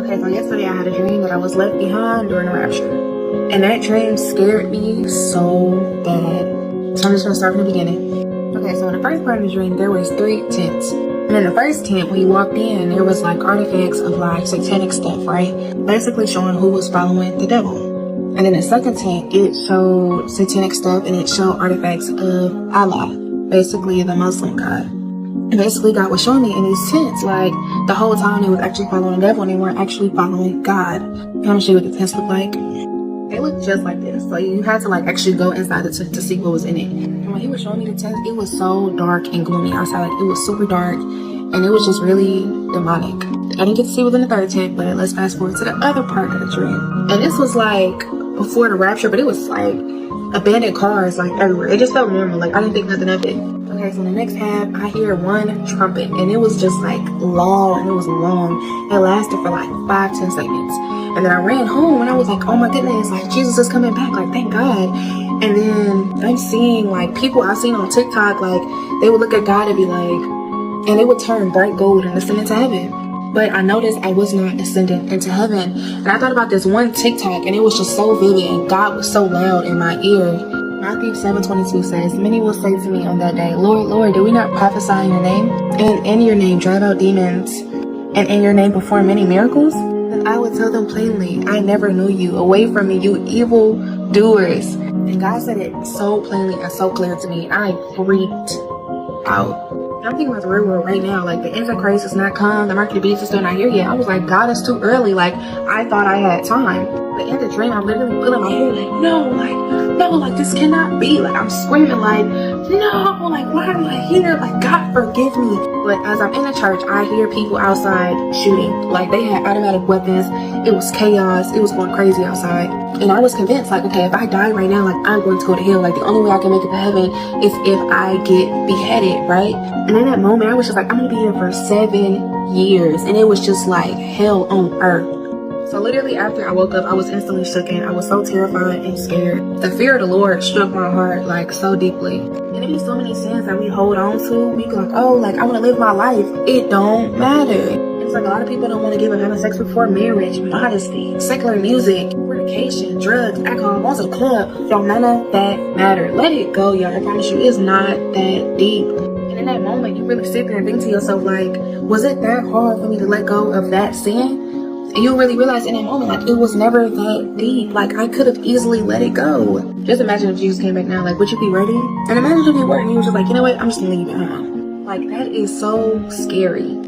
Okay, so yesterday I had a dream that I was left behind during the rapture. And that dream scared me so bad. So I'm just gonna start from the beginning. Okay, so in the first part of the dream, there was 3 tents. And in the first tent, when you walked in, there was like artifacts of like satanic stuff, right? Basically showing who was following the devil. And in the second tent, it showed satanic stuff and it showed artifacts of Allah, basically the Muslim God. And basically God was showing me in these tents, like the whole time they was actually following the devil and they weren't actually following God. I'm gonna show you what the tents look like. They look just like this. So you had to like actually go inside the tent to see what was in it. And when he was showing me the tent, it was so dark and gloomy outside. Like it was super dark and it was just really demonic. I didn't get to see what was in the third tent, but let's fast forward to the other part of the dream. And this was like before the rapture, but it was like abandoned cars like everywhere. It just felt normal. Like I didn't think nothing of it. Okay, so in the next half, I hear one trumpet, and it was just like long. It was long. It lasted for like 5-10 seconds. And then I ran home, and I was like, oh my goodness, like Jesus is coming back, like thank God. And then I'm seeing like people I've seen on TikTok, like they would look at God and be like, and it would turn bright gold and ascend into heaven. But I noticed I was not ascending into heaven. And I thought about this one TikTok, and it was just so vivid, and God was so loud in my ear. Matthew 7:22 says, many will say to me on that day, Lord, Lord, did we not prophesy in your name? And in your name drive out demons, and in your name perform many miracles? And I would tell them plainly, I never knew you. Away from me, you evil doers. And God said it so plainly and so clear to me, and I freaked out. I'm thinking about the real world right now. Like the Antichrist is not come, the mark of the beast is still not here yet. I was like, God, it's too early. Like I thought I had time. But in the dream, I'm literally pulling my hair like, no, like this cannot be. Like I'm screaming like, no, like why am I here? Like God forgive me. But as I'm in the church, I hear people outside shooting. Like they had automatic weapons. It was chaos. It was going crazy outside. And I was convinced, like, okay, if I die right now, like I'm going to go to hell. Like the only way I can make it to heaven is if I get beheaded, right? And in that moment, I was just like, I'm gonna be here for 7 years. And it was just like hell on earth. So literally after I woke up, I was instantly shooken. I was so terrified and scared. The fear of the Lord struck my heart like so deeply. And there be so many sins that we hold on to. We go like, oh, like I want to live my life. It don't matter. It's like a lot of people don't want to give up having sex before marriage, modesty, secular music, fornication, drugs, alcohol, going to the club. Y'all, none of that matter. Let it go, y'all. I promise you, it's not that deep. And in that moment, you really sit there and think to yourself, like, was it that hard for me to let go of that sin? And you really realize in that moment, like, it was never that deep. Like, I could have easily let it go. Just imagine if Jesus came back now, like, would you be ready? And imagine if you weren't, and you were just like, you know what, I'm just gonna leave it home. Like, that is so scary.